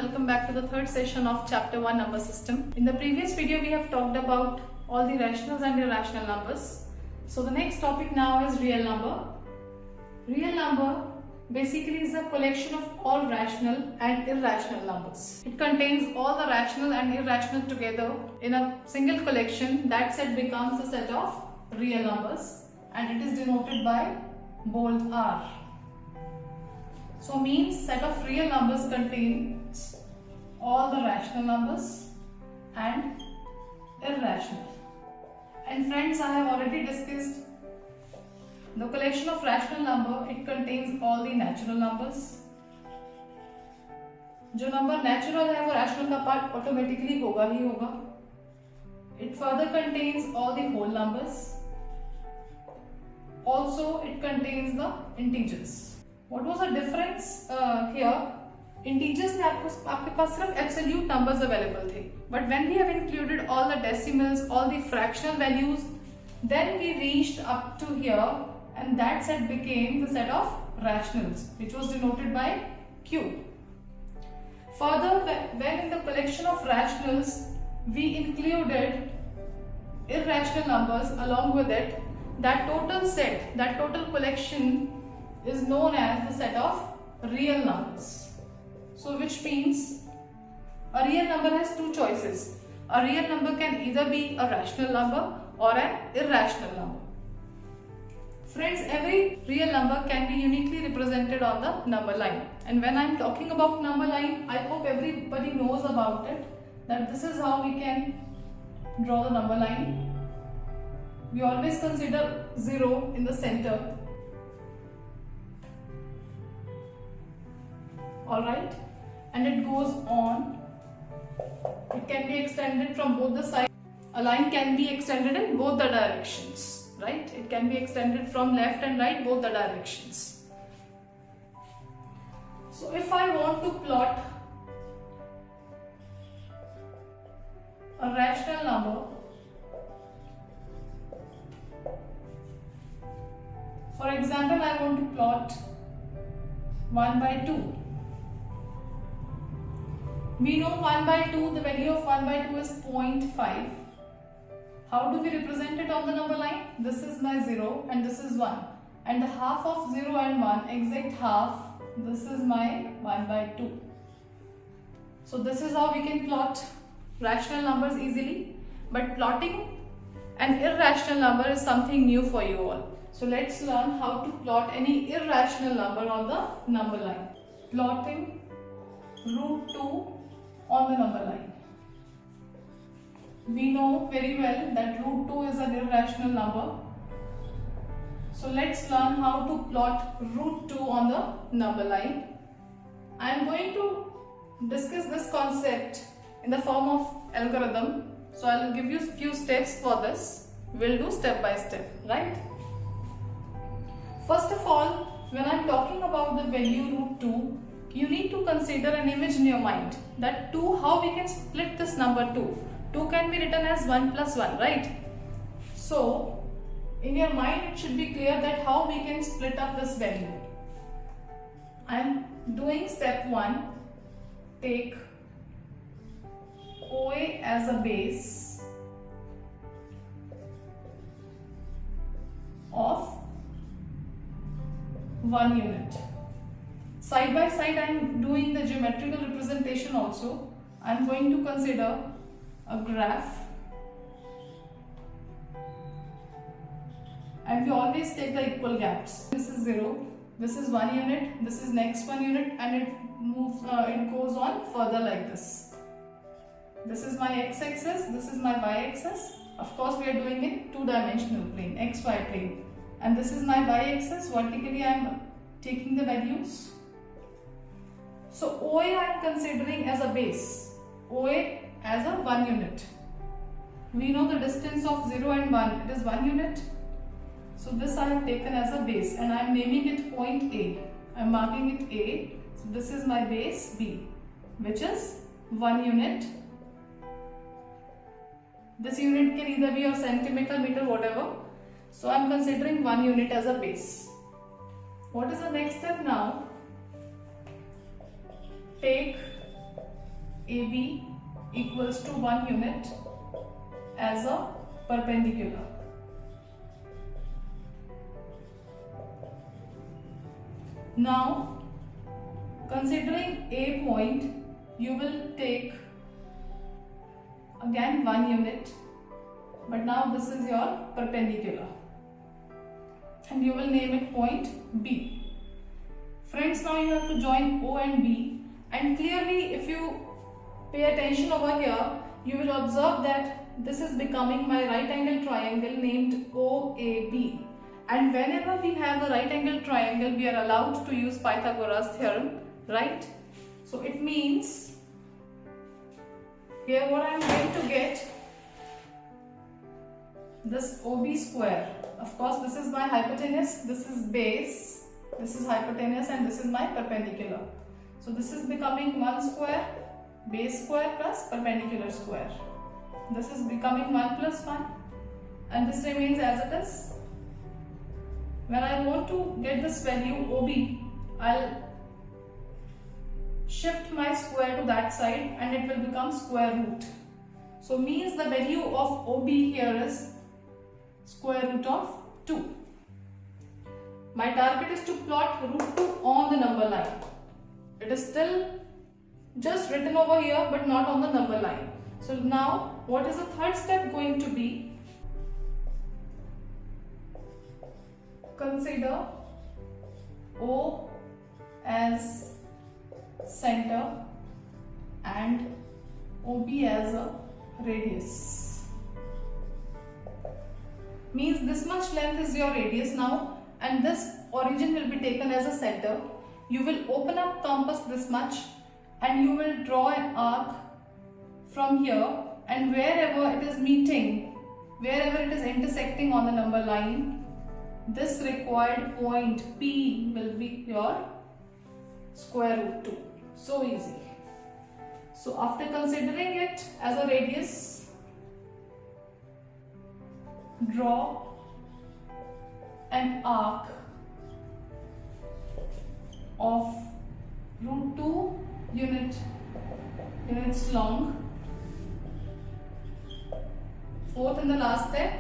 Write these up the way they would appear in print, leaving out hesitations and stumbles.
welcome back to the third session of chapter 1 number system. In the previous video we have talked about all the rationals and irrational numbers. So the next topic now is real number. Real number basically is a collection of all rational and irrational numbers. It contains all the rational and irrational together in a single collection. That set becomes a set of real numbers and it is denoted by bold R. So means set of real numbers contains all the rational numbers and irrational. And friends, I have already discussed the collection of rational number. It contains all the natural numbers. जो number natural है वो rational का part automatically होगा ही होगा. It further contains all the whole numbers. Also it contains the integers. What was the difference here? Integers में आपके पास सिर्फ absolute numbers available थे. But when we have included all the decimals, all the fractional values, then we reached up to here, and that set became the set of rationals, which was denoted by Q. Further, when in the collection of rationals we included irrational numbers along with it, that total set, that total collection is known as the set of real numbers. So which means a real number has two choices. A real number can either be a rational number or an irrational number. Friends, every real number can be uniquely represented on the number line. And when I am talking about number line, I hope everybody knows about it, that this is how we can draw the number line. We always consider 0 in the center. Alright, and it goes on. It can be extended from both the sides. A line can be extended in both the directions, right? It can be extended from left and right, both the directions. So if I want to plot a rational number, for example, I want to plot 1 by 2. We know 1 by 2, the value of 1 by 2 is 0.5. How do we represent it on the number line? This is my 0 and this is 1. And the half of 0 and 1, exact half, this is my 1 by 2. So this is how we can plot rational numbers easily. But plotting an irrational number is something new for you all. So let's learn how to plot any irrational number on the number line. Plotting root 2 on the number line. We know very well that root 2 is an irrational number. So let's learn how to plot root 2 on the number line. I am going to discuss this concept in the form of algorithm. So I will give you few steps for this. We'll do step by step, right? First of all, when I am talking about the value root 2, you need to consider an image in your mind that 2, how we can split this number 2. 2 can be written as 1 plus 1, right? So, in your mind it should be clear that how we can split up this value. I am doing step 1. Take OA as a base of 1 unit. Side by side I am doing the geometrical representation also. I am going to consider a graph, and we always take the equal gaps. This is 0, this is 1 unit, this is next 1 unit, and it moves, it goes on further like this. This is my x-axis, this is my y-axis. Of course we are doing it two-dimensional plane, xy plane, and this is my y-axis. Vertically I am taking the values. So OA I am considering as a base, OA as a 1 unit. We know the distance of 0 and 1, it is 1 unit. So this I have taken as a base and I am naming it point A. I am marking it A. So this is my base B, which is 1 unit. This unit can either be a centimeter, meter, whatever. So I am considering 1 unit as a base. What is the next step now? Take AB equals to 1 unit as a perpendicular. Now, considering A point, you will take again 1 unit, but now this is your perpendicular and you will name it point B. Friends, now you have to join O and B, and clearly if you pay attention over here, you will observe that this is becoming my right angle triangle named OAB. And whenever we have a right angle triangle, we are allowed to use Pythagoras theorem, right? So it means here what I am going to get, this OB square. Of course, this is my hypotenuse, this is base, this is hypotenuse, and this is my perpendicular. So this is becoming 1 square, base square plus perpendicular square. This is becoming 1 plus 1, and this remains as it is. When I want to get this value OB, I'll shift my square to that side and it will become square root. So means the value of OB here is square root of 2. My target is to plot root 2 on the number line. It is still just written over here but not on the number line. So now what is the third step going to be? Consider O as center and OB as a radius. Means this much length is your radius now, and this origin will be taken as a center. You will open up compass this much and you will draw an arc from here, and wherever it is meeting, wherever it is intersecting on the number line, this required point P will be your square root 2. So easy. So after considering it as a radius, draw an arc of root 2 units long. Fourth and the last step,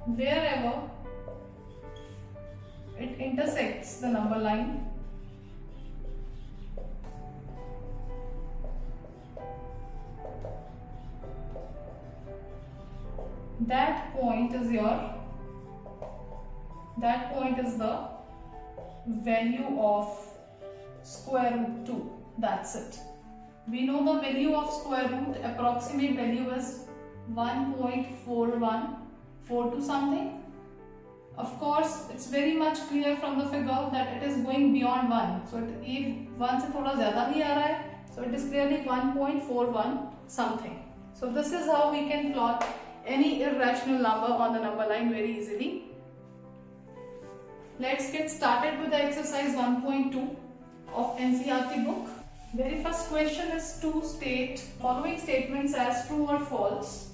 wherever it intersects the number line, that point is the value of square root 2. That's it. We know the value of square root, approximate value is 1.4142 something. Of course, it's very much clear from the figure that it is going beyond 1. So if 1 se thoda zyada hi aa raha hai, so it is clearly 1.41 something. So this is how we can plot any irrational number on the number line very easily. Let's get started with the exercise 1.2 of NCERT book. Very first question is to state following statements as true or false.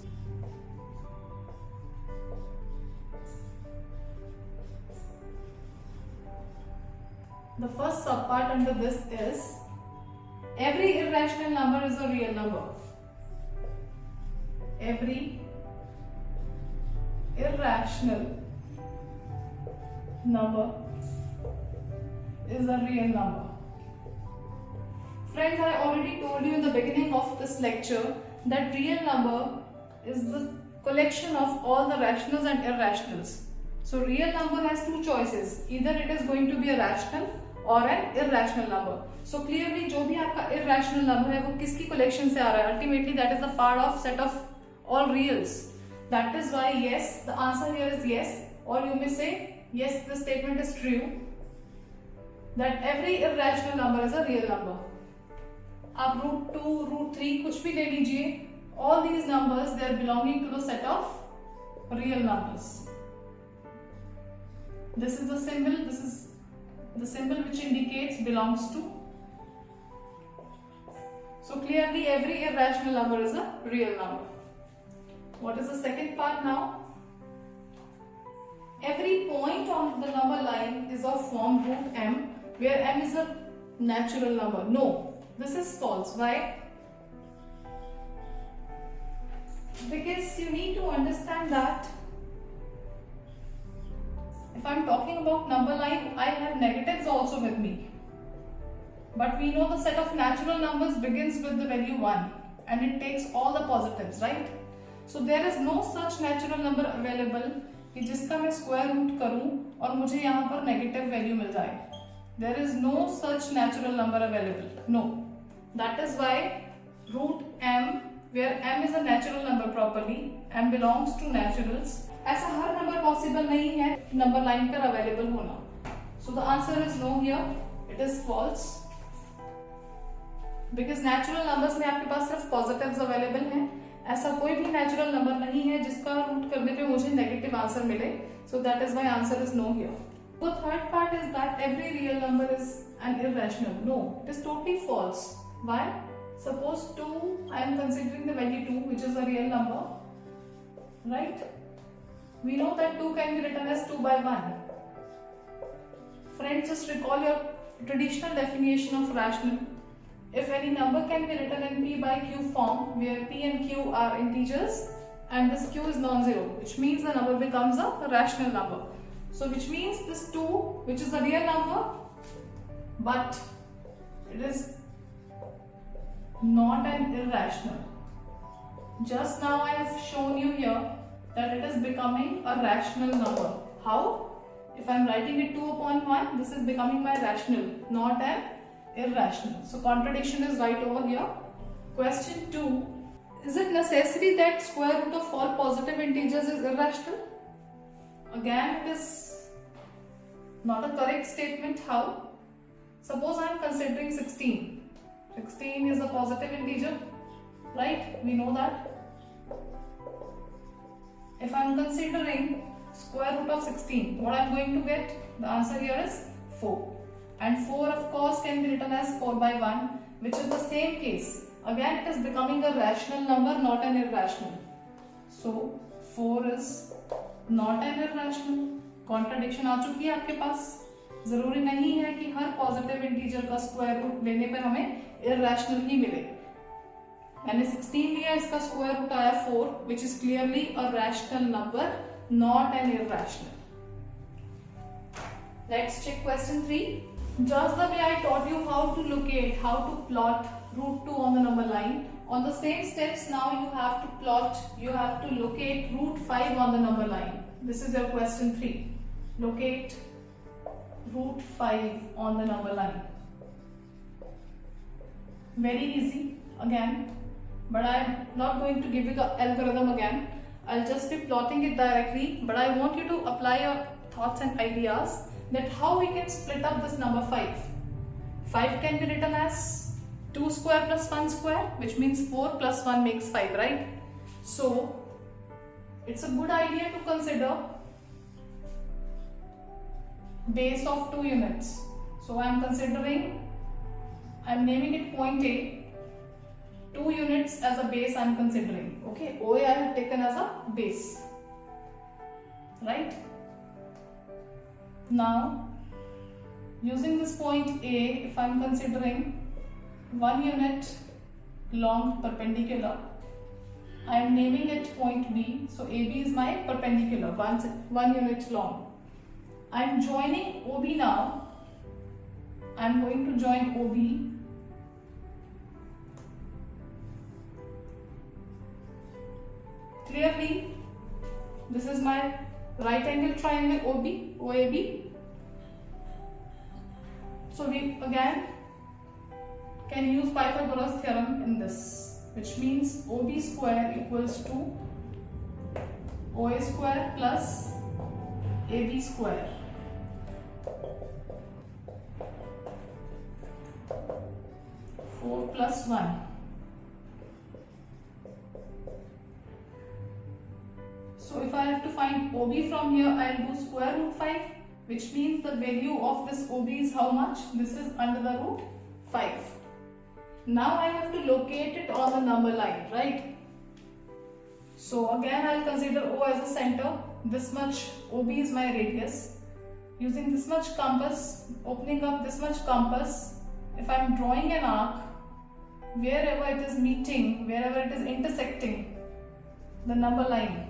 The first subpart under this is every irrational number is a real number. Every irrational number is a real number. Friends, I already told you in the beginning of this lecture that real number is the collection of all the rationals and irrationals. So real number has two choices. Either it is going to be a rational or an irrational number. So clearly जो भी आपका irrational number है वो किसकी collection से आ रहा है? Ultimately that is the part of set of all reals. That is why yes, the answer here is yes, or you may say yes, this statement is true that every irrational number is a real number. आप root 2, root 3 कुछ भी ले लीजिए, all these numbers they are belonging to the set of real numbers. This is the symbol, this is the symbol which indicates belongs to. So clearly every irrational number is a real number. What is the second part now? Every point on the number line is of form root m, where m is a natural number. No, This is false. Why? Because you need to understand that if I'm talking about number line, I have negatives also with me. But we know the set of natural numbers begins with the value 1 and it takes all the positives, right? So there is no such natural number available कि जिसका मैं square root करूं और मुझे यहाँ पर negative value मिल जाए. There is no such natural number available. No. That is why root m, where m is a natural number properly, m belongs to naturals. ऐसा हर number possible नहीं है number line पर available होना. So the answer is no here. It is false. Because natural numbers में आपके पास सिर्फ positives available हैं. ऐसा कोई भी natural number नहीं है जिसका root करने पे मुझे negative answer मिले. So that is why answer is no here. The third part is that every real number is an irrational. No, it is totally false. Why? Suppose 2, I am considering the value 2, which is a real number, right? We know that 2 can be written as 2 by 1. Friends, just recall your traditional definition of rational. If any number can be written in p by q form, where p and q are integers, and this q is non-zero, which means the number becomes a rational number. So which means this 2, which is a real number, but it is not an irrational. Just now I have shown you here that it is becoming a rational number. How? If I am writing it 2 upon 1, this is becoming my rational, not an irrational. So contradiction is right over here. Question 2. Is it necessary that square root of all positive integers is irrational? Again, it is not a correct statement. How? Suppose I am considering 16. 16 is a positive integer, right? We know that. If I am considering square root of 16, what I am going to get? The answer here is 4. And 4 of course can be written as 4 by 1, which is the same case. Again, it is becoming a rational number, not an irrational. So 4 is not an irrational. Contradiction आ चुकी है आपके पास. जरूरी नहीं है कि हर positive integer का square root लेने पर हमें इरैशनल ही मिले. मैंने 16 लिया, इसका स्क्वायर रूट आया 4, which is clearly a rational number, not an irrational. Let's check question 3. Just the way I taught you how to locate, how to plot root 2 on the number line, on the same steps now you have to plot, you have to locate root 5 on the number line. This is your question 3. Locate root 5 on the number line. Very easy again, but I am not going to give you the algorithm again. I'll just be plotting it directly, but I want you to apply your thoughts and ideas that how we can split up this number 5. 5 can be written as 2 square plus 1 square, which means 4 plus 1 makes 5, right? So it's a good idea to consider base of 2 units. So I am naming it point A. 2 units as a base I am considering. Okay, OA I have taken as a base, right? Now, using this point A, if I am considering 1 unit long perpendicular, I am naming it point B. So AB is my perpendicular, 1 unit long. I am joining OB now. I am going to join OB. Clearly, this is my right angle triangle OB, OAB. So we again can use Pythagoras theorem in this, which means OB square equals to OA square plus AB square. Plus 1. So if I have to find OB from here, I will do square root 5, which means the value of this OB is how much? This is under the root 5. Now I have to locate it on the number line, right? So again I will consider O as a center. This much OB is my radius. Using this much compass, opening up this much compass, if I am drawing an arc, wherever it is meeting, wherever it is intersecting the number line,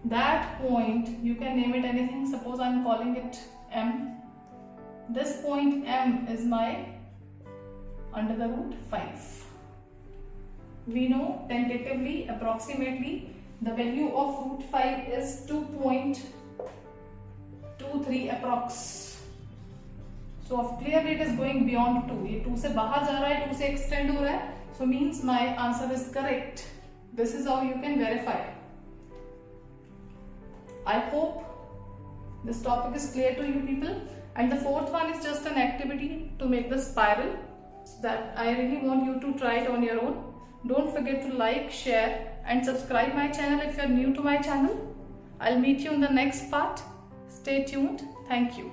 that point you can name it anything. Suppose I am calling it M. This point M is my under the root 5. We know tentatively, approximately, the value of root 5 is 2.23 approx. So clearly it is going beyond 2. ये 2 से बाहर जा रहा है, 2 से extend हो रहा है. So means my answer is correct. This is how you can verify. I hope this topic is clear to you people. And the fourth one is just an activity to make the spiral. So that I really want you to try it on your own. Don't forget to like, share and subscribe my channel if you are new to my channel. I'll meet you in the next part. Stay tuned. Thank you.